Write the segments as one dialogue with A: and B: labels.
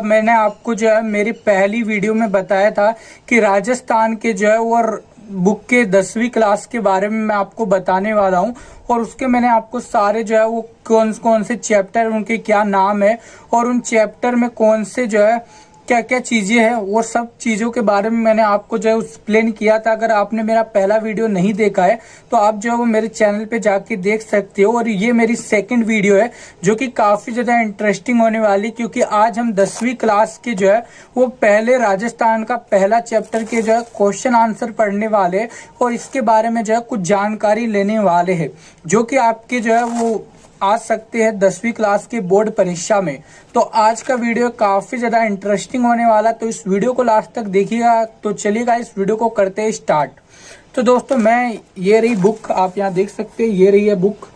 A: मैंने आपको जो है मेरी पहली वीडियो में बताया था कि राजस्थान के जो है वो बुक के 10वीं क्लास के बारे में मैं आपको बताने वाला हूं। और उसके मैंने आपको सारे जो है वो कौन कौन से चैप्टर, उनके क्या नाम है और उन चैप्टर में कौन से जो है क्या क्या चीजें हैं, वो सब चीजों के बारे में मैंने आपको जो है एक्सप्लेन किया था। अगर आपने मेरा पहला वीडियो नहीं देखा है तो आप जो है वो मेरे चैनल पे जाके देख सकते हो। और ये मेरी सेकंड वीडियो है जो कि काफी ज्यादा इंटरेस्टिंग होने वाली, क्योंकि आज हम 10वीं क्लास के जो है वो पहले राजस्थान का पहला चैप्टर के जो है क्वेश्चन आंसर पढ़ने वाले और इसके बारे में जो है कुछ जानकारी लेने वाले है, जो कि आपके जो है वो आ सकते हैं 10वीं क्लास की बोर्ड परीक्षा में। तो आज का वीडियो काफी ज्यादा इंटरेस्टिंग होने वाला, तो इस वीडियो को लास्ट तक देखिएगा। तो चलिएगा इस वीडियो को करते हैं स्टार्ट। तो दोस्तों ये रही बुक, आप यहाँ देख सकते हैं, ये रही है बुक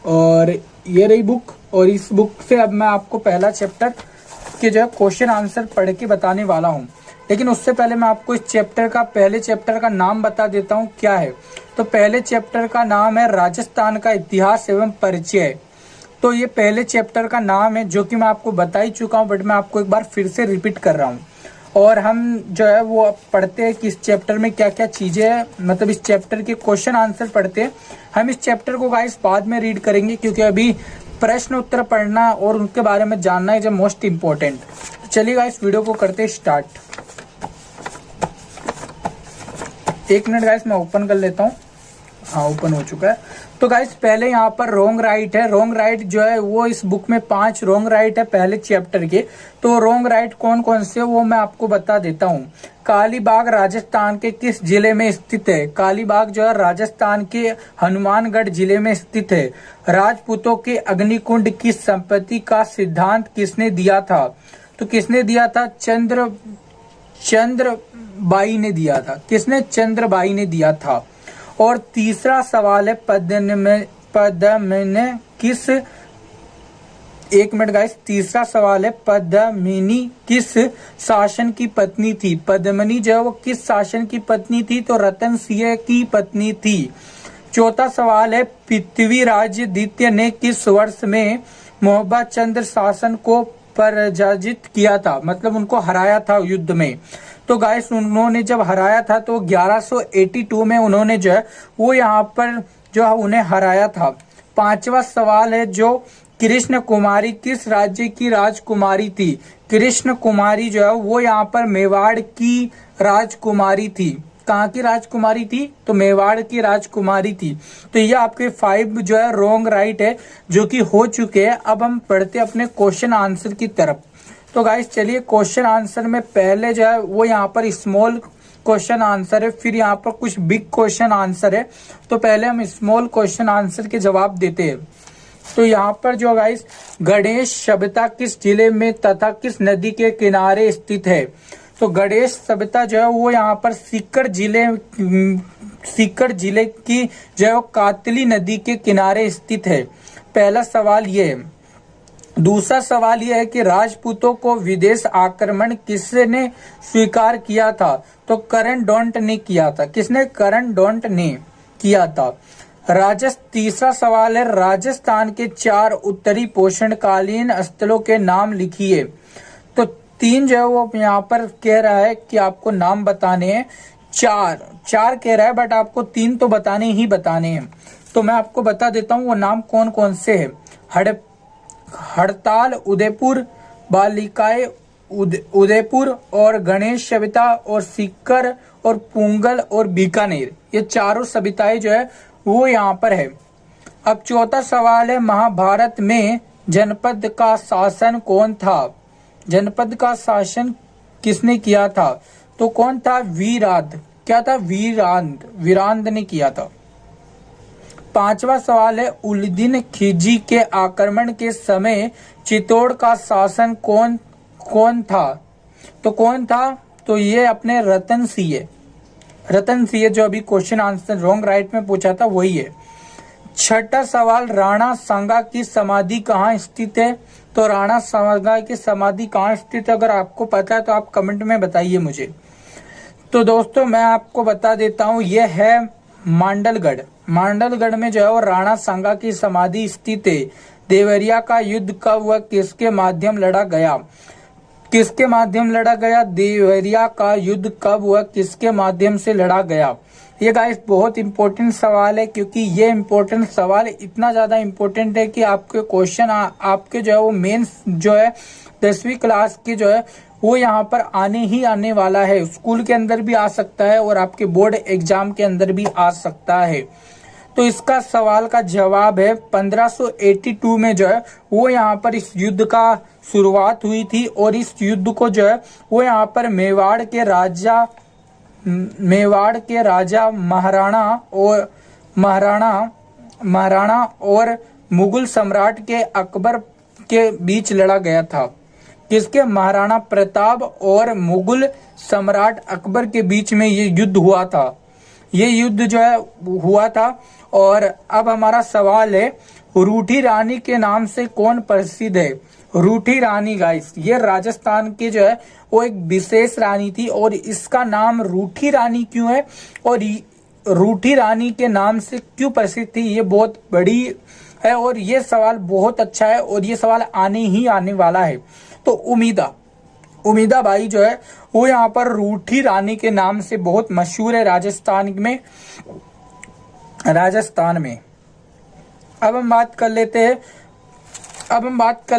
A: और ये रही बुक। और इस बुक से अब मैं आपको पहला चैप्टर के जो है क्वेश्चन आंसर पढ़ के बताने वाला हूँ। लेकिन उससे पहले मैं आपको इस पहले चैप्टर का नाम बता देता हूँ क्या है। तो पहले चैप्टर का नाम है राजस्थान का इतिहास एवं परिचय। तो ये पहले चैप्टर का नाम है जो कि मैं आपको बता ही चुका हूँ, बट मैं आपको एक बार फिर से रिपीट कर रहा हूँ। और हम जो है वो पढ़ते हैं कि इस चैप्टर में क्या क्या चीजें हैं, मतलब इस चैप्टर के क्वेश्चन आंसर पढ़ते हैं। हम इस चैप्टर को गाइस बाद में रीड करेंगे, क्योंकि अभी प्रश्न उत्तर पढ़ना और उनके बारे में जानना इज मोस्ट इम्पोर्टेंट। तो चलिए गाइस वीडियो को करते हैं स्टार्ट। एक मिनट गाइस मैं ओपन कर लेता हूँ। हाँ, ओपन हो चुका है। तो गाइस पहले यहाँ पर रॉन्ग राइट है। रॉन्ग राइट जो है वो इस बुक में 5 रॉन्ग राइट है पहले चैप्टर के। तो रॉन्ग राइट कौन कौन से वो मैं आपको बता देता हूँ। कालीबाग राजस्थान के किस जिले में स्थित है? कालीबाग जो है राजस्थान के हनुमानगढ़ जिले में स्थित है। राजपूतों के अग्निकुंड की संपत्ति का सिद्धांत किसने दिया था? तो किसने दिया था? चंद्रबाई ने दिया था। किसने? चंद्रबाई ने दिया था। और तीसरा सवाल है पद्मिनी किस, एक मिनट गाइस, तीसरा सवाल है पद्मिनी किस शासन की पत्नी थी? पद्मिनी जो है वो किस शासन की पत्नी थी? तो रतन सिंह की पत्नी थी। चौथा सवाल है पृथ्वीराज द्वितीय ने किस वर्ष में मोहब्बत चंद्र शासन को पराजित किया था, मतलब उनको हराया था युद्ध में? तो गाइस उन्होंने जब हराया था तो 1182 में उन्होंने जो है वो यहाँ पर जो है उन्हें हराया था। पांचवा सवाल है जो कृष्ण कुमारी किस राज्य की राजकुमारी थी? कृष्ण कुमारी जो है वो यहाँ पर मेवाड़ की राजकुमारी थी। कहाँ की राजकुमारी थी? तो मेवाड़ की राजकुमारी थी। तो ये आपके 5 जो है रॉन्ग राइट है जो कि हो चुके हैं। अब हम पढ़ते अपने क्वेश्चन आंसर की तरफ। तो गाइस चलिए क्वेश्चन आंसर में पहले जो है वो यहाँ पर स्मॉल क्वेश्चन आंसर है, फिर यहाँ पर कुछ बिग क्वेश्चन आंसर है। तो पहले हम स्मॉल क्वेश्चन आंसर के जवाब देते हैं। तो यहाँ पर जो गाइस गणेश सभ्यता किस जिले में तथा किस नदी के किनारे स्थित है? तो गणेश सभ्यता जो है वो यहाँ पर सीकर जिले की जो है कातली नदी के किनारे स्थित है। पहला सवाल ये है। दूसरा सवाल यह है कि राजपूतों को विदेश आक्रमण किसने स्वीकार किया था? तो करण डोंट ने किया था। किसने? करण डोंट ने किया था। तीसरा सवाल है राजस्थान के 4 उत्तरी पोषणकालीन स्थलों के नाम लिखिए। तो 3 जो है वो यहाँ पर कह रहा है कि आपको नाम बताने हैं। 4 कह रहा है, बट आपको 3 तो बताने ही बताने हैं। तो मैं आपको बता देता हूँ वो नाम कौन कौन से है। हड़ताल, उदयपुर, बालिकाए उदयपुर और गणेश सभ्यता और सीकर और पुंगल और बीकानेर, ये चारों सभ्यताएं जो है वो यहाँ पर है। अब चौथा सवाल है महाभारत में जनपद का शासन कौन था? जनपद का शासन किसने किया था? तो कौन था? वीरांद। क्या था? वीरांद ने किया था। पांचवा सवाल है उलदीन खिलजी के आक्रमण के समय चित्तौड़ का शासन कौन था? तो कौन था? तो ये अपने रतन सिंह जो अभी क्वेश्चन आंसर रॉन्ग राइट में पूछा था वही है। छठा सवाल राणा सांगा की समाधि कहाँ स्थित है? तो राणा सांगा की समाधि कहाँ स्थित है? अगर आपको पता है तो आप कमेंट में बताइए मुझे। तो दोस्तों मैं आपको बता देता हूँ, यह है मांडलगढ़ में जो है वो राणा सांगा की समाधि स्थित है। देवरिया का युद्ध कब व किसके माध्यम लड़ा गया? किसके माध्यम लड़ा गया? देवरिया का युद्ध कब हुआ, किसके माध्यम से लड़ा गया? ये गाइस बहुत इंपॉर्टेंट सवाल है, क्योंकि ये इंपॉर्टेंट सवाल इतना ज्यादा इंपॉर्टेंट है कि आपके क्वेश्चन आपके जो है वो मेंस जो है 10वीं क्लास के जो है वो यहाँ पर आने ही आने वाला है। स्कूल के अंदर भी आ सकता है और आपके बोर्ड एग्जाम के अंदर भी आ सकता है। तो इसका सवाल का जवाब है 1582 में जो है वो यहाँ पर इस युद्ध का शुरुआत हुई थी, और इस युद्ध को जो है वो यहाँ पर मेवाड़ के राजा महाराणा और मुगल सम्राट के अकबर के बीच लड़ा गया था। किसके? महाराणा प्रताप और मुगल सम्राट अकबर के बीच में ये युद्ध हुआ था। ये युद्ध जो है हुआ था। और अब हमारा सवाल है, रूठी रानी के नाम से कौन प्रसिद्ध है? रूठी रानी गाइस, ये राजस्थान की जो है वो एक विशेष रानी थी, और इसका नाम रूठी रानी क्यों है और रूठी रानी के नाम से क्यों प्रसिद्ध थी, ये बहुत बड़ी है और ये सवाल बहुत अच्छा है और ये सवाल आने ही आने वाला है। तो उमीदा भाई जो है वो यहाँ पर रूठी रानी के नाम से बहुत मशहूर है राजस्थान में। अब हम बात कर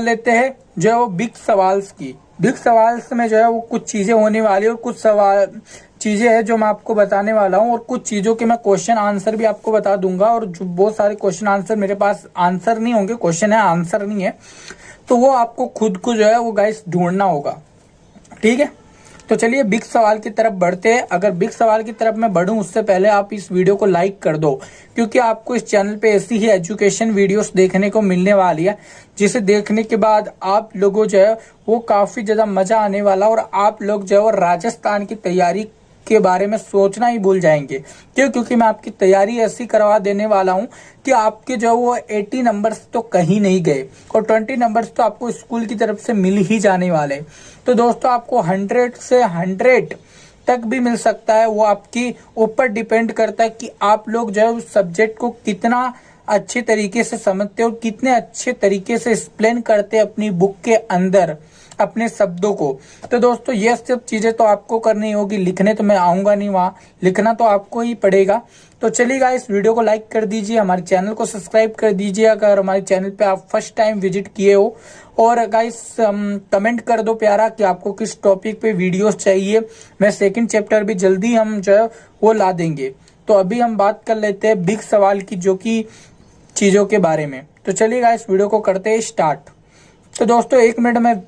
A: लेते हैं जो है वो बिग सवाल्स की। बिग सवाल्स में जो है वो कुछ चीजें होने वाली और कुछ चीजें हैं जो मैं आपको बताने वाला हूं, और कुछ चीजों के मैं क्वेश्चन आंसर भी आपको बता दूंगा। और जो बहुत सारे क्वेश्चन आंसर मेरे पास आंसर नहीं होंगे, क्वेश्चन है आंसर नहीं है, तो वो आपको खुद को जो है वो गाइस ढूंढना होगा। ठीक है, तो चलिए बिग सवाल की तरफ बढ़ते हैं। अगर बिग सवाल की तरफ मैं बढ़ूं उससे पहले आप इस वीडियो को लाइक कर दो, क्योंकि आपको इस चैनल पे ऐसी ही एजुकेशन वीडियोस देखने को मिलने वाली है, जिसे देखने के बाद आप लोगों जो है वो काफी ज्यादा मजा आने वाला, और आप लोग जो है वो राजस्थान की तैयारी के बारे में सोचना ही भूल जाएंगे। क्योंकि मैं आपकी तैयारी ऐसी करवा देने वाला हूं कि आपके जो वो 80 नंबर्स तो कहीं नहीं गए, और 20 नंबर्स तो आपको स्कूल की तरफ से मिल ही जाने वाले। तो दोस्तों आपको 100 से 100 तक भी मिल सकता है, वो आपकी ऊपर डिपेंड करता है कि आप लोग जो है उस सब्जेक्ट को कितना अच्छे तरीके से समझते हो, कितने अच्छे तरीके से एक्सप्लेन करते हैं अपनी बुक के अंदर अपने शब्दों को। तो दोस्तों ये सब चीजें तो आपको करनी होगी, लिखने तो मैं आऊंगा नहीं, वहां लिखना तो आपको ही पड़ेगा। तो चलिएगा इस वीडियो को लाइक कर दीजिए, हमारे चैनल को सब्सक्राइब कर दीजिए अगर हमारे चैनल पे आप फर्स्ट टाइम विजिट किए हो, और गाइस कमेंट कर दो प्यारा कि आपको किस टॉपिक पे वीडियोस चाहिए। मैं सेकंड चैप्टर भी जल्दी हम जो है वो ला देंगे। तो अभी हम बात कर लेते हैं बिग सवाल की, जो कि चीजों के बारे में। तो चलिए गाइस वीडियो को करते हैं स्टार्ट। तो दोस्तों 1 मिनट में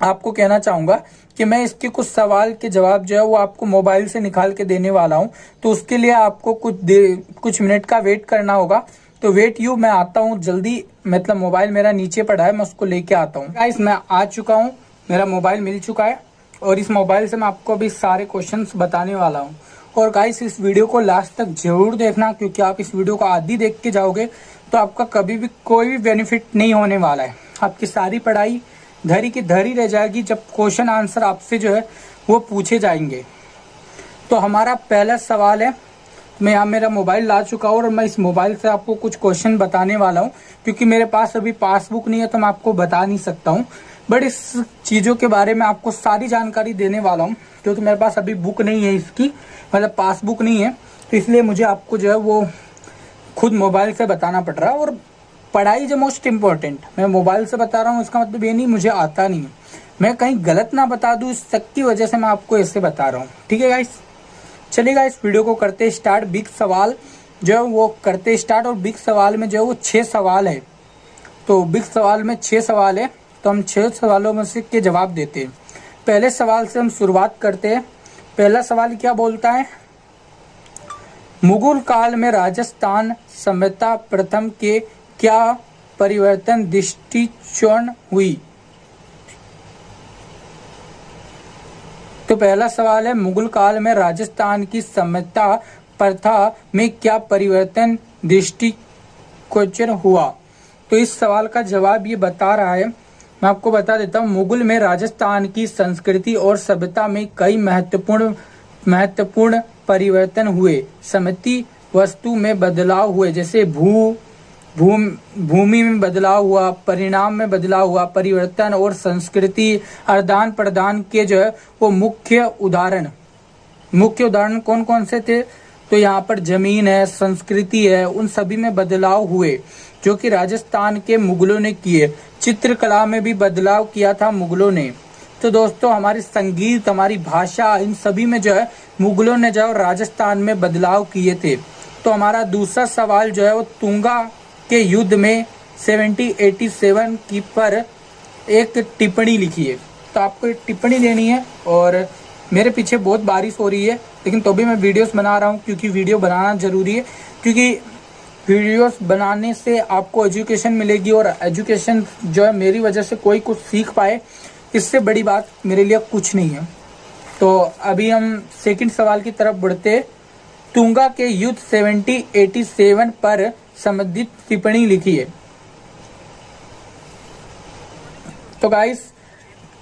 A: आपको कहना चाहूंगा कि मैं इसके कुछ सवाल के जवाब जो है वो आपको मोबाइल से निकाल के देने वाला हूं, तो उसके लिए आपको कुछ मिनट का वेट करना होगा। तो वेट यू, मैं आता हूं जल्दी, मतलब मोबाइल मेरा नीचे पड़ा है, मैं उसको लेके आता हूं। गाइस मैं आ चुका हूं, मेरा मोबाइल मिल चुका है, और इस मोबाइल से मैं आपको अभी सारे क्वेश्चंस बताने वाला हूं। और गाइस इस वीडियो को लास्ट तक जरूर देखना, क्योंकि आप इस वीडियो को आधी देख के जाओगे तो आपका कभी भी कोई भी बेनिफिट नहीं होने वाला है। आपकी सारी पढ़ाई धरी की धरी रह जाएगी जब क्वेश्चन आंसर आपसे जो है वो पूछे जाएंगे। तो हमारा पहला सवाल है, मैं यहाँ मेरा मोबाइल ला चुका हूँ और मैं इस मोबाइल से आपको कुछ क्वेश्चन बताने वाला हूँ, क्योंकि मेरे पास अभी पासबुक नहीं है तो मैं आपको बता नहीं सकता हूँ, बट इस चीज़ों के बारे में आपको सारी जानकारी देने वाला हूँ। क्योंकि मेरे पास अभी बुक नहीं है इसकी, मतलब पासबुक नहीं है, तो इसलिए मुझे आपको जो है वो खुद मोबाइल से बताना पड़ रहा है। और पढ़ाई जो मोस्ट इम्पोर्टेंट, मैं मोबाइल से बता रहा हूँ इसका मतलब ये नहीं मुझे आता नहीं है, मैं कहीं गलत ना बता दूँ इस तक की वजह से मैं आपको ऐसे बता रहा हूँ। ठीक है गाइस, चलिएगा इस वीडियो को करते स्टार्ट। बिग सवाल जो है वो करते स्टार्ट, और बिग सवाल में जो है वो 6 सवाल है। तो बिग सवाल में 6 सवाल है, तो हम 6 सवालों में से के जवाब देते हैं। पहले सवाल से हम शुरुआत करते हैं। पहला सवाल क्या बोलता है? मुगल काल में राजस्थान सभ्यता प्रथम के क्या परिवर्तन दृष्टिकोण हुई? तो पहला सवाल है, मुगल काल में राजस्थान की सभ्यता प्रथा में क्या परिवर्तन दृष्टिगोचर हुआ? तो इस सवाल का जवाब ये बता रहा है, मैं आपको बता देता हूँ। मुगल में राजस्थान की संस्कृति और सभ्यता में कई महत्वपूर्ण परिवर्तन हुए। समिति वस्तु में बदलाव हुए, जैसे भूमि में बदलाव हुआ, परिणाम में बदलाव हुआ, परिवर्तन और संस्कृति आदान प्रदान के जो है वो मुख्य उदाहरण कौन कौन से थे? तो यहाँ पर जमीन है, संस्कृति है, उन सभी में बदलाव हुए जो कि राजस्थान के मुगलों ने किए। चित्रकला में भी बदलाव किया था मुगलों ने। तो दोस्तों हमारे संगीत, हमारी भाषा, इन सभी में जो है मुगलों ने जो राजस्थान में बदलाव किए थे। तो हमारा दूसरा सवाल जो है वो तुंगा के युद्ध में 1787 की पर एक टिप्पणी लिखिए। तो आपको एक टिप्पणी देनी है और मेरे पीछे बहुत बारिश हो रही है, लेकिन तो भी मैं वीडियोस बना रहा हूँ क्योंकि वीडियो बनाना जरूरी है, क्योंकि वीडियोस बनाने से आपको एजुकेशन मिलेगी और एजुकेशन जो है मेरी वजह से कोई कुछ सीख पाए, इससे बड़ी बात मेरे लिए कुछ नहीं है। तो अभी हम सेकंड सवाल की तरफ बढ़ते। तुंगा के युद्ध 1787 पर संबंधित टिप्पणी लिखिए। तो गाइस,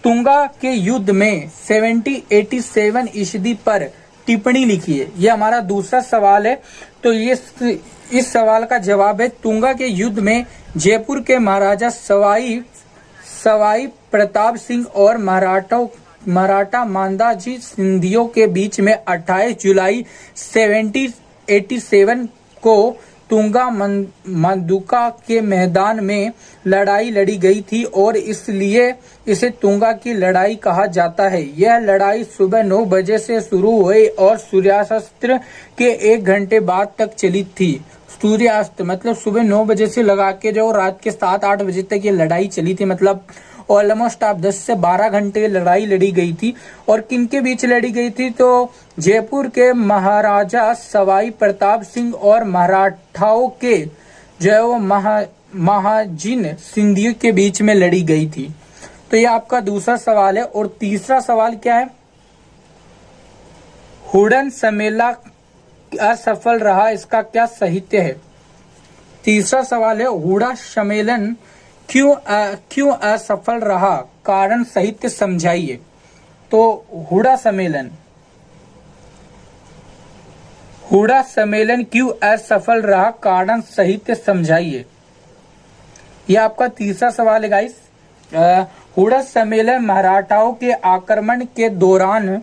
A: तुंगा के युद्ध में 1787 ईस्वी पर टिप्पणी लिखिए, ये हमारा दूसरा सवाल है। तो ये इस सवाल का जवाब है तुंगा के युद्ध में जयपुर के महाराजा सवाई प्रताप सिंह और मराठा मांधाजी सिंधियों के बीच में 28 जुलाई 1787 को तुंगा मंदुका के मैदान में लड़ाई लड़ी गई थी और इसलिए इसे तुंगा की लड़ाई कहा जाता है। यह लड़ाई सुबह 9 बजे से शुरू हुई और सूर्यास्त के 1 घंटे बाद तक चली थी। सूर्यास्त मतलब सुबह 9 बजे से लगा के जो रात के 7-8 बजे तक ये लड़ाई चली थी, मतलब ऑलमोस्ट आप 10 से 12 घंटे लड़ाई लड़ी गई थी। और किन के बीच लड़ी गई थी? तो जयपुर के महाराजा सवाई प्रताप सिंह और मराठाओं के जो है वो महाजिन सिंधियों के बीच में लड़ी गई थी। तो ये आपका दूसरा सवाल है। और तीसरा सवाल क्या है? हुडन सम्मेलन असफल रहा, इसका क्या साहित्य है? तीसरा सवाल है हुडा सम्मेलन क्यों असफल रहा, कारण साहित्य समझाइए। तो हुडा सम्मेलन क्यों असफल रहा, कारण साहित्य समझाइए। यह आपका तीसरा सवाल है गाइस। हुडा सम्मेलन मराठाओं के आक्रमण के दौरान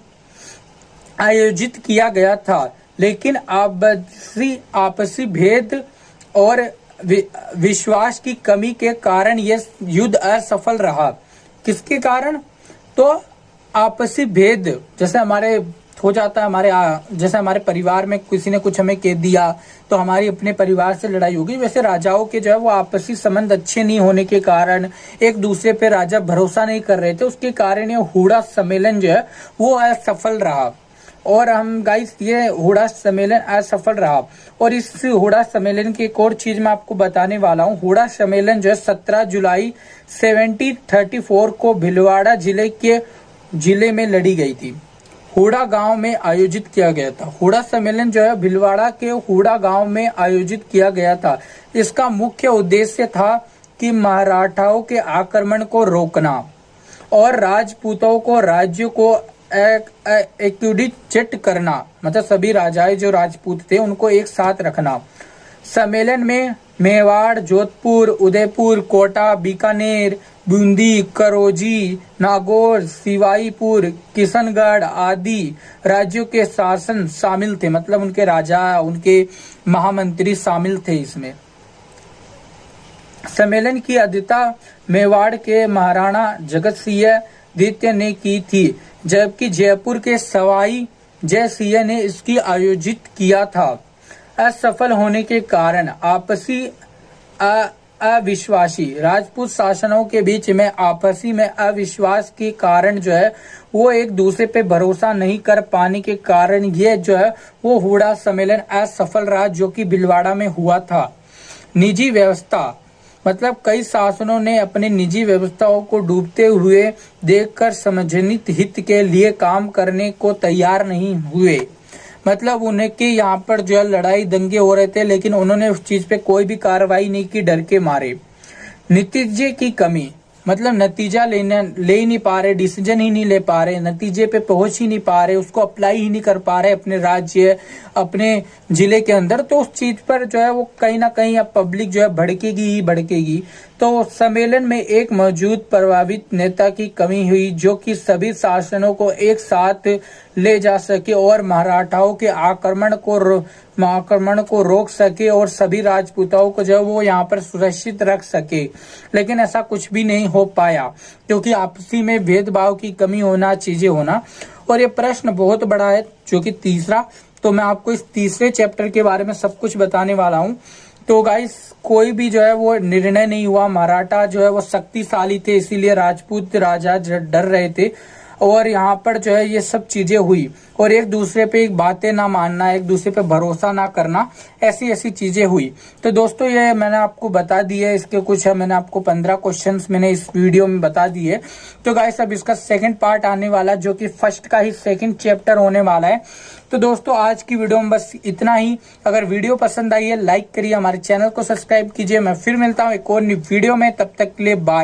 A: आयोजित किया गया था, लेकिन आपसी भेद और विश्वास की कमी के कारण यह युद्ध असफल रहा। किसके कारण? तो आपसी भेद, जैसे हमारे हो जाता है, जैसे हमारे परिवार में किसी ने कुछ हमें कह दिया तो हमारी अपने परिवार से लड़ाई होगी, वैसे राजाओं के जो है वो आपसी संबंध अच्छे नहीं होने के कारण एक दूसरे पे राजा भरोसा नहीं कर रहे थे, उसके कारण ये हुडा सम्मेलन जो है वो असफल रहा। और हम गाइस ये हुडा सम्मेलन असफल रहा। और इस हुडा सम्मेलन की एक और चीज मैं आपको बताने वाला हूँ। हुडा सम्मेलन जो है 17 जुलाई 1734 को भीलवाड़ा जिले में लड़ी गई थी। हुडा गांव में आयोजित किया गया था। हुडा सम्मेलन जो है भीलवाड़ा के हुडा गांव में आयोजित किया गया था। इसका मुख्य उद्देश्य था कि मराठाओं के आक्रमण को रोकना और राजपूतों को राज्यों को एकीकृत करना, मतलब सभी राजाएं जो राजपूत थे उनको एक साथ रखना। सम्मेलन में मेवाड़, जोधपुर, उदयपुर, कोटा, बीकानेर, बूंदी, करौजी, नागौर, सिवाईपुर, किशनगढ़ आदि राज्यों के शासन शामिल थे, मतलब उनके राजा, उनके महामंत्री शामिल थे इसमें। सम्मेलन की अध्यक्षता मेवाड़ के महाराणा जगत सिंह द्वितीय ने की थी, जबकि जयपुर के सवाई जय सिंह ने इसकी आयोजित किया था। असफल होने के कारण आपसी अविश्वासी राजपूत शासनों के बीच में आपसी में अविश्वास के कारण जो है वो एक दूसरे पे भरोसा नहीं कर पाने के कारण ये जो है वो हुडा सम्मेलन असफल रहा, जो कि भीलवाड़ा में हुआ था। निजी व्यवस्था मतलब कई शासनों ने अपने निजी व्यवस्थाओं को डूबते हुए देखकर सार्वजनिक हित के लिए काम करने को तैयार नहीं हुए। मतलब उन्हें कि यहाँ पर जो है लड़ाई दंगे हो रहे थे, लेकिन उन्होंने उस चीज पे कोई भी कार्रवाई नहीं की, डर के मारे। नतीजे की कमी मतलब नतीजा ले ही नहीं पा रहे, डिसीजन ही नहीं ले पा रहे, नतीजे पे पहुंच ही नहीं पा रहे, उसको अप्लाई ही नहीं कर पा रहे अपने राज्य, अपने जिले के अंदर, तो उस चीज पर जो है वो कहीं ना कहीं अब पब्लिक जो है भड़केगी ही भड़केगी। तो सम्मेलन में एक मौजूद प्रभावित नेता की कमी हुई जो कि सभी शासनों को एक साथ ले जा सके और मराठाओं के आक्रमण को रोक सके और सभी राजपूताओं को जो है वो यहाँ पर सुरक्षित रख सके। लेकिन ऐसा कुछ भी नहीं हो पाया क्योंकि आपसी में भेदभाव की कमी होना, चीजें होना। और ये प्रश्न बहुत बड़ा है जो कि तीसरा, तो मैं आपको इस तीसरे चैप्टर के बारे में सब कुछ बताने वाला हूँ। तो गाइस कोई भी जो है वो निर्णय नहीं हुआ, मराठा जो है वो शक्तिशाली थे इसीलिए राजपूत राजा डर रहे थे और यहाँ पर जो है ये सब चीजें हुई। और एक दूसरे पे एक बातें ना मानना, एक दूसरे पे भरोसा ना करना, ऐसी ऐसी चीजें हुई। तो दोस्तों ये मैंने आपको बता दी है, इसके कुछ है, मैंने आपको 15 क्वेश्चंस मैंने इस वीडियो में बता दिए। तो गाइस अब इसका सेकंड पार्ट आने वाला जो कि फर्स्ट का ही सेकंड चैप्टर होने वाला है। तो दोस्तों आज की वीडियो में बस इतना ही। अगर वीडियो पसंद आई है लाइक करिए, हमारे चैनल को सब्सक्राइब कीजिए। मैं फिर मिलता हूँ एक और वीडियो में, तब तक के लिए बाय।